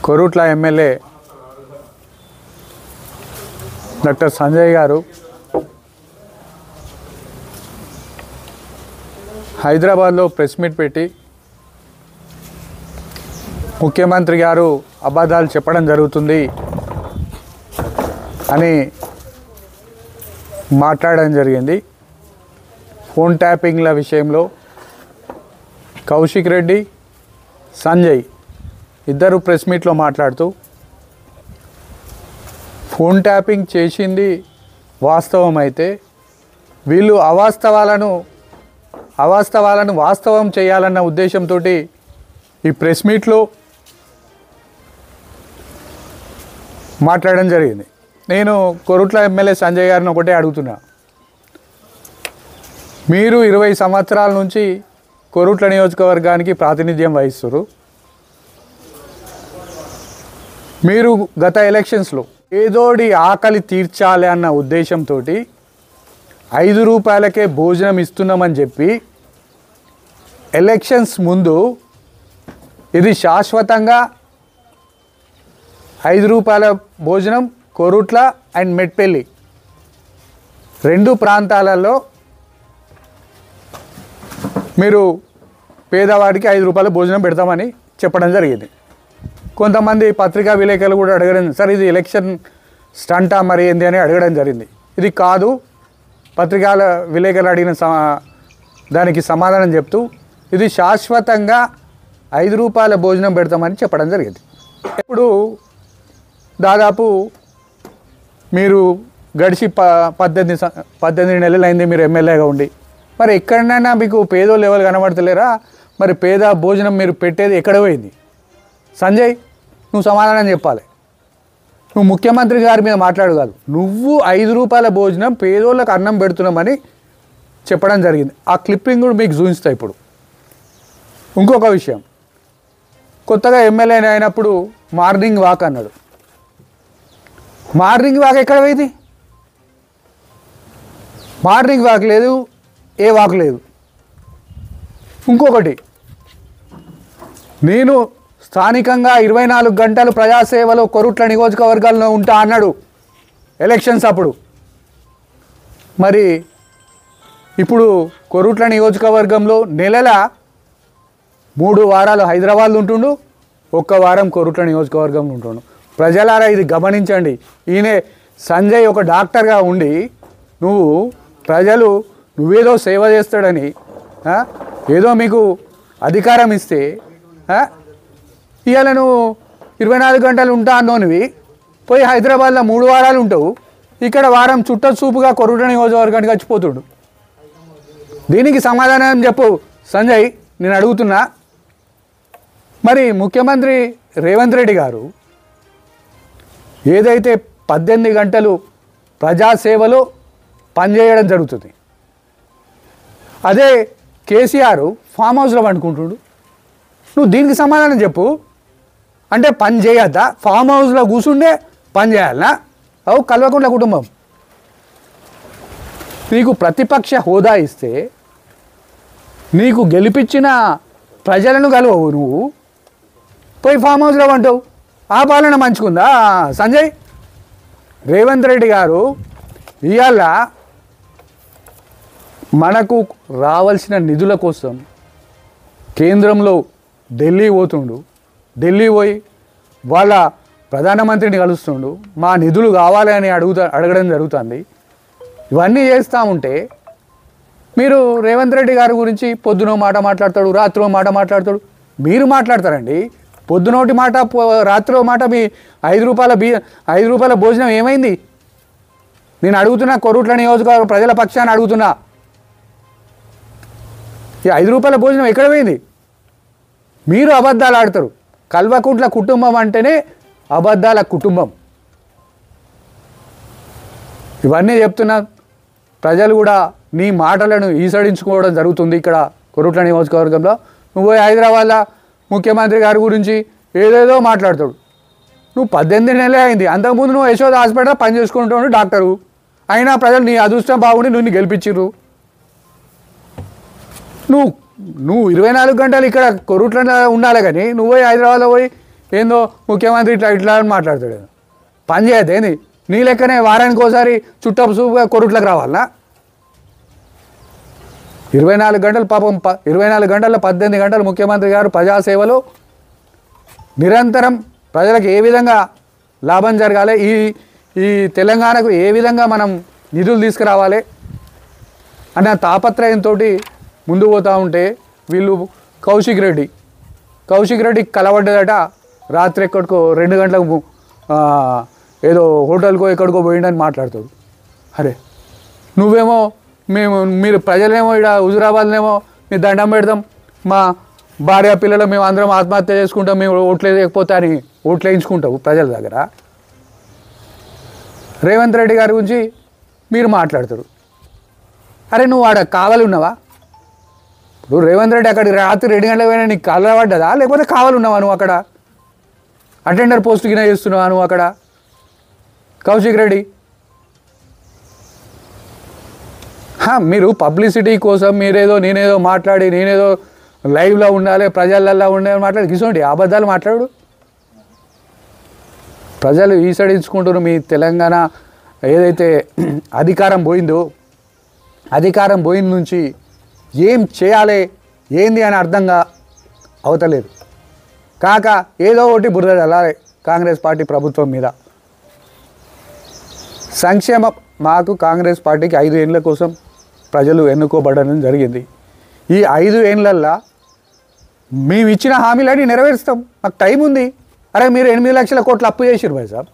Korutla MLA doctor Sanjay గారు హైదరాబాద్లో press meet పెట్టి ముఖ్యమంత్రి గారు అబద్ధాలు చెప్పడం జరుగుతుంది అని మాట్లాడడం జరిగింది. ఫోన్ ట్యాపింగ్ల విషయంలో కౌశిక్ రెడ్డి, సంజయ్ ఇద్దరు ప్రెస్ మీట్లో మాట్లాడుతూ ఫోన్ ట్యాపింగ్ చేసింది వాస్తవం అయితే వీళ్ళు అవాస్తవాలను వాస్తవం చేయాలన్న ఉద్దేశంతో ఈ ప్రెస్ మీట్లో మాట్లాడడం జరిగింది. నేను కొరుట్ల ఎమ్మెల్యే సంజయ్ గారిని ఒకటే అడుగుతున్నా, మీరు 20 సంవత్సరాల నుంచి కొరుట్ల నియోజకవర్గానికి ప్రాతినిధ్యం వహిస్తున్నారు. మీరు గత ఎలక్షన్స్లో ఏదోడి ఆకలి తీర్చాలి అన్న ఉద్దేశంతో 5 రూపాయలకే భోజనం ఇస్తున్నామని చెప్పి ఎలక్షన్స్ ముందు ఇది శాశ్వతంగా 5 రూపాయల భోజనం కొరుట్ల అండ్ మెట్పల్లి 2 ప్రాంతాలలో మీరు పేదవాడికి 5 రూపాయల భోజనం పెడతామని చెప్పడం జరిగింది. కొంతమంది పత్రికా విలేకరులు కూడా అడగడం, సార్ ఇది ఎలక్షన్ స్టంటా మరి ఏంది అని అడగడం జరిగింది. ఇది కాదు, పత్రికల విలేకరులు అడిగిన దానికి సమాధానం చెప్తూ ఇది శాశ్వతంగా 5 రూపాయల భోజనం పెడతామని చెప్పడం జరిగింది. ఇప్పుడు దాదాపు మీరు గడిచి 18 నెలలు అయింది మీరు ఎమ్మెల్యేగా ఉండి, మరి ఎక్కడైనా మీకు పేదో లెవెల్ కనబడతలేరా? మరి పేద భోజనం మీరు పెట్టేది ఎక్కడ పోయింది? సంజయ్, నువ్వు సమాధానం చెప్పాలి. నువ్వు ముఖ్యమంత్రి గారి మీద మాట్లాడగలవు. నువ్వు 5 రూపాయల భోజనం పేదోళ్ళకి అన్నం పెడుతున్నామని చెప్పడం జరిగింది. ఆ క్లిప్పింగ్ కూడా మీకు చూపిస్తా. ఇప్పుడు ఇంకొక విషయం, కొత్తగా ఎమ్మెల్యే అయినప్పుడు మార్నింగ్ వాక్ అన్నాడు. మార్నింగ్ వాక్ ఎక్కడ పోయింది? మార్నింగ్ వాక్ లేదు, ఏ వాక్ లేదు. ఇంకొకటి, నేను స్థానికంగా 24 గంటలు ప్రజాసేవలో కొరుట్ల నియోజకవర్గాల్లో ఉంటా అన్నాడు ఎలక్షన్స్ అప్పుడు. మరి ఇప్పుడు కొరుట్ల నియోజకవర్గంలో నెలల 3 వారాలు హైదరాబాద్లో ఉంటుండు, 1 వారం కొరుట్ల నియోజకవర్గంలో ఉంటుండు. ప్రజలారా ఇది గమనించండి. ఈయనే సంజయ్ ఒక డాక్టర్గా ఉండి నువ్వేదో సేవ చేస్తాడని ఏదో మీకు అధికారం ఇస్తే ఇవాళ నువ్వు 24 గంటలు ఉంటా అన్నోనివి పోయి హైదరాబాద్లో 3 వారాలు ఉంటావు, ఇక్కడ వారం చుట్టచూపుగా కొరుట్ల నియోజకవర్గానికి వచ్చిపోతుడు. దీనికి సమాధానం చెప్పు సంజయ్, నేను అడుగుతున్నా. మరి ముఖ్యమంత్రి రేవంత్ రెడ్డి గారు ఏదైతే 18 గంటలు ప్రజాసేవలో పనిచేయడం జరుగుతుంది, అదే కేసీఆర్ ఫామ్ హౌస్లో పండుకుంటుడు. నువ్వు దీనికి సమాధానం చెప్పు. అంటే పని చేయద్దా? ఫామ్ హౌస్లో కూర్చుండే పని చేయాలనా? అవు కల్వకుంట్ల కుటుంబం నీకు ప్రతిపక్ష హోదా ఇస్తే నీకు గెలిపించిన ప్రజలను కలవవు, నువ్వు పోయి ఫామ్ హౌస్లో అంటావు. ఆ పాలన మంచుకుందా సంజయ్? రేవంత్ రెడ్డి గారు ఇవాళ మనకు రావాల్సిన నిధుల కోసం కేంద్రంలో ఢిల్లీ పోతుండు, ఢిల్లీ పోయి వాళ్ళ ప్రధానమంత్రిని కలుస్తుండు, మా నిధులు కావాలి అని అడగడం జరుగుతుంది. ఇవన్నీ చేస్తూ ఉంటే మీరు రేవంత్ రెడ్డి గారి గురించి పొద్దునో మాట మాట్లాడతాడు, రాత్రో మాట మాట్లాడతాడు. మీరు మాట్లాడతారండి పొద్దునోటి మాట, రాత్రో మాట. మీ 5 రూపాయల భోజనం ఏమైంది? నేను అడుగుతున్నా, కొరుట్ల నియోజకవర్గ ప్రజల పక్షాన్ని అడుగుతున్నా. ఈ 5 రూపాయల భోజనం ఎక్కడ పోయింది? మీరు అబద్ధాలు ఆడతారు. కల్వకుంట్ల కుటుంబం అంటేనే అబద్ధాల కుటుంబం. ఇవన్నీ చెప్తున్నా, ప్రజలు కూడా నీ మాటలను ఈసడించుకోవడం జరుగుతుంది. ఇక్కడ కొరుట్ల నియోజకవర్గంలో నువ్వు హైదరాబాద్లో ముఖ్యమంత్రి గారి గురించి ఏదేదో మాట్లాడతాడు. నువ్వు 18 నెలలే అయింది. అంతకుముందు నువ్వు యశోద హాస్పిటల్ పని చేసుకుంటావు డాక్టరు. అయినా ప్రజలు నీ అదృష్టం బాగుండి నిన్ను గెలిపించిర్రు. నువ్వు నువ్వు 24 గంటలు ఇక్కడ కొరుట్లలో ఉండాలి, కానీ నువ్వు పోయి హైదరాబాద్లో పోయి ఏందో ముఖ్యమంత్రి ఇట్లా ఇట్లా అని మాట్లాడతాడు. పని చేయదు ఏంది? నీ లెక్కనే వారానికి ఒకసారి చుట్టపు సూపుగా కొరుట్లకు రావాలనా? 24 గంటలు పాపం 24 గంటల్లో 18 గంటలు ముఖ్యమంత్రి గారు ప్రజాసేవలో నిరంతరం ప్రజలకు ఏ విధంగా లాభం జరగాలి, ఈ తెలంగాణకు ఏ విధంగా మనం నిధులు తీసుకురావాలి అన్న తాపత్రయంతో ముందు పోతూ ఉంటే వీళ్ళు కౌశిక్ రెడ్డి కలవడ్డదట. రాత్రి ఎక్కడికో 2 గంటలకు ఏదో హోటల్కో ఎక్కడికో పోయిండని మాట్లాడతాడు. అరే నువ్వేమో మీరు ప్రజలేమో ఇక్కడ హుజురాబాద్లేమో మీ దండం పెడతాం, మా భార్య పిల్లలు మేము అందరం ఆత్మహత్య చేసుకుంటాం, మేము ఓట్లు వేయకపోతే అని ఓట్లు వేయించుకుంటావు ప్రజల దగ్గర. రేవంత్ రెడ్డి గారి గురించి మీరు మాట్లాడతారు. అరే నువ్వు ఆడ కావాలి ఉన్నావా? ఇప్పుడు రేవంత్ రెడ్డి అక్కడికి రాత్రి 2 గంటలకు పోయినా నీకు కలవడ్డదా, లేకపోతే కావాలి ఉన్నావా నువ్వు అక్కడ? అటెండర్ పోస్ట్ కింద చేస్తున్నావా నువ్వు అక్కడ? కౌశిక్ రెడ్డి మీరు పబ్లిసిటీ కోసం మీరేదో నేనేదో మాట్లాడి నేనేదో లైవ్లో ఉండాలి ప్రజలల్లో ఉండాలి మాట్లాడి గిసోండి అబద్ధాలు మాట్లాడు. ప్రజలు ఈసడించుకుంటున్నారు. మీ తెలంగాణ ఏదైతే అధికారం పోయిన నుంచి ఏం చేయాలి ఏంది అని అర్థంగా అవతలేదు. కాక ఏదో ఒకటి బురద చల్లాలి కాంగ్రెస్ పార్టీ ప్రభుత్వం మీద. సంక్షేమం మాకు కాంగ్రెస్ పార్టీకి 5 ఏళ్ళ కోసం ప్రజలు ఎన్నుకోబడడం జరిగింది. ఈ 5 ఏళ్ళల్లో మేము ఇచ్చిన హామీలన్నీ నెరవేరుస్తాం, మాకు టైం ఉంది. అరే మీరు 8 లక్షల కోట్లు అప్పు చేసిరు భాయ్ సాబ్,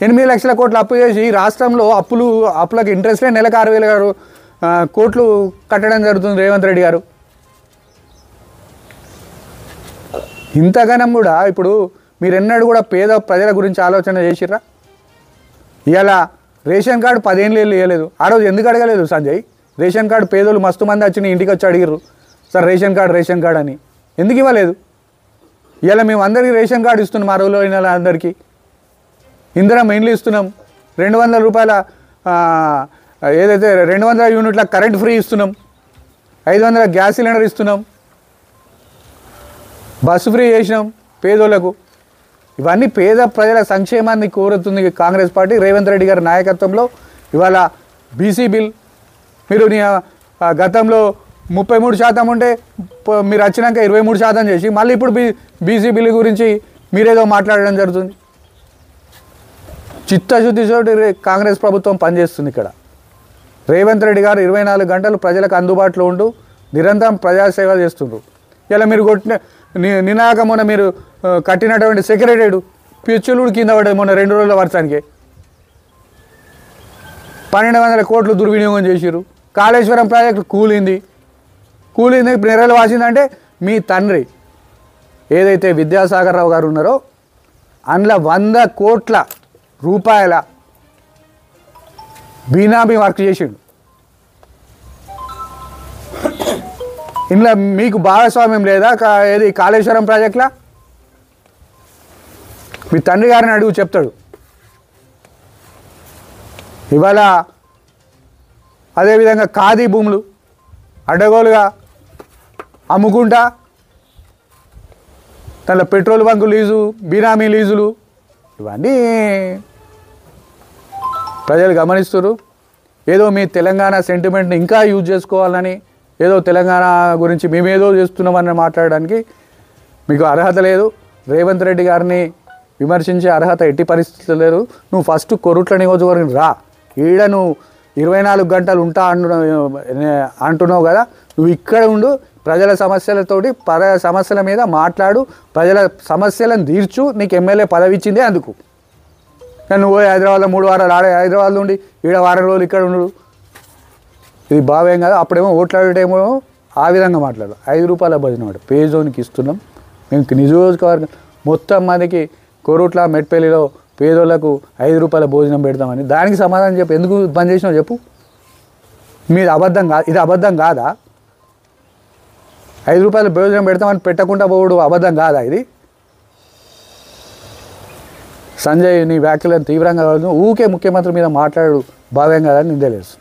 8 లక్షల కోట్లు అప్పు చేసి రాష్ట్రంలో అప్పులకు ఇంట్రెస్టే నెలకు 6,000 కోట్లు కట్టడం జరుగుతుంది రేవంత్ రెడ్డి గారు. ఇంతగానం కూడా ఇప్పుడు మీరు ఎన్నడూ కూడా పేద ప్రజల గురించి ఆలోచన చేసిర్రా? ఇలా రేషన్ కార్డు 10 ఏళ్ళు ఇవ్వలేదు. ఆ రోజు ఎందుకు అడగలేదు సంజయ్? రేషన్ కార్డు పేదోళ్ళు మస్తు మంది వచ్చి నీ ఇంటికి వచ్చి అడిగిర్రు సార్ రేషన్ కార్డు అని, ఎందుకు ఇవ్వలేదు? ఇలా మేము అందరికీ రేషన్ కార్డు ఇస్తున్నాం, ఆ రోజులో అయిన అందరికీ ఇందిరమ్మ ఇండ్లు ఇస్తున్నాం, 200 రూపాయల ఏదైతే 200 యూనిట్ల కరెంట్ ఫ్రీ ఇస్తున్నాం, 500 గ్యాస్ సిలిండర్ ఇస్తున్నాం, బస్సు ఫ్రీ చేసినాం పేదోళ్లకు. ఇవన్నీ పేద ప్రజల సంక్షేమాన్ని కోరుతుంది కాంగ్రెస్ పార్టీ రేవంత్ రెడ్డి గారి నాయకత్వంలో. ఇవాళ బీసీ బిల్ మీరు గతంలో 33% ఉంటే మీరు వచ్చినాక 23% చేసి మళ్ళీ ఇప్పుడు బీసీ బిల్ గురించి మీరేదో మాట్లాడడం జరుగుతుంది. చిత్తశుద్ధితోటి కాంగ్రెస్ ప్రభుత్వం పనిచేస్తుంది ఇక్కడ. రేవంత్ రెడ్డి గారు 24 గంటలు ప్రజలకు అందుబాటులో ఉంటూ నిరంతరం ప్రజాసేవ చేస్తుండ్రు. ఇలా మీరు నినాక మొన్న మీరు కట్టినటువంటి సెక్రటరీ పిచ్చులు కింద పడ్డది మొన్న 2 రోజుల వర్షానికి 1,200 కోట్లు దుర్వినియోగం చేసిరు. కాళేశ్వరం ప్రాజెక్టు కూలింది నెరలు వాసిందంటే మీ తండ్రి ఏదైతే విద్యాసాగర్ రావు గారు ఉన్నారో అందులో 100 కోట్ల రూపాయల బీనామీ వర్క్ చేసిండు. ఇందులో మీకు భాగస్వామ్యం లేదా? ఏది కాళేశ్వరం ప్రాజెక్టులా? మీ తండ్రి గారిని అడుగు చెప్తాడు. ఇవాళ అదేవిధంగా ఖాదీ భూములు అడ్డగోలుగా అమ్ముకుంటా దాంట్లో పెట్రోల్ బంకు లీజు, బీనామీ లీజులు ఇవన్నీ ప్రజలు గమనిస్తున్నారు. ఏదో మీ తెలంగాణ సెంటిమెంట్ని ఇంకా యూజ్ చేసుకోవాలని, ఏదో తెలంగాణ గురించి మేమేదో చేస్తున్నామని మాట్లాడడానికి మీకు అర్హత లేదు. రేవంత్ రెడ్డి గారిని విమర్శించే అర్హత ఎట్టి పరిస్థితులు లేదు. నువ్వు ఫస్ట్ కొరుట్ల నియోజకవర్గం రా, ఈడ నువ్వు 24 గంటలు ఉంటా అంటున్నావు కదా, నువ్వు ఇక్కడ ఉండు, ప్రజల సమస్యలతోటి సమస్యల మీద మాట్లాడు, ప్రజల సమస్యలను తీర్చు. నీకు ఎమ్మెల్యే పదవి ఇచ్చిందే అందుకు. కానీ నువ్వు హైదరాబాద్లో 3 వారాలు ఆడే హైదరాబాద్లో ఉండి ఈడ వారం రోజులు ఇక్కడ ఉండు, ఇది భావ్యం కదా. అప్పుడేమో ఓట్లాడేమో ఆ విధంగా మాట్లాడు. 5 రూపాయల భజన వాడు పేదోనికి ఇస్తున్నాం మేము నియోజకవర్గం మొత్తం మందికి కొరుట్ల మెట్పల్లిలో పేదోళ్లకు 5 రూపాయల భోజనం పెడతామని. దానికి సమాధానం చెప్పు, ఎందుకు బంద్ చేసినావు చెప్పు. మీది అబద్ధం కాదు, ఇది అబద్ధం కాదా? 5 రూపాయల భోజనం పెడతామని పెట్టకుండా పోవడం అబద్ధం కాదా ఇది? సంజయ్ నీ వ్యాఖ్యలను తీవ్రంగా ఊకే ముఖ్యమంత్రి మీద మాట్లాడు భావ్యం కాదని నేను తెలియదు.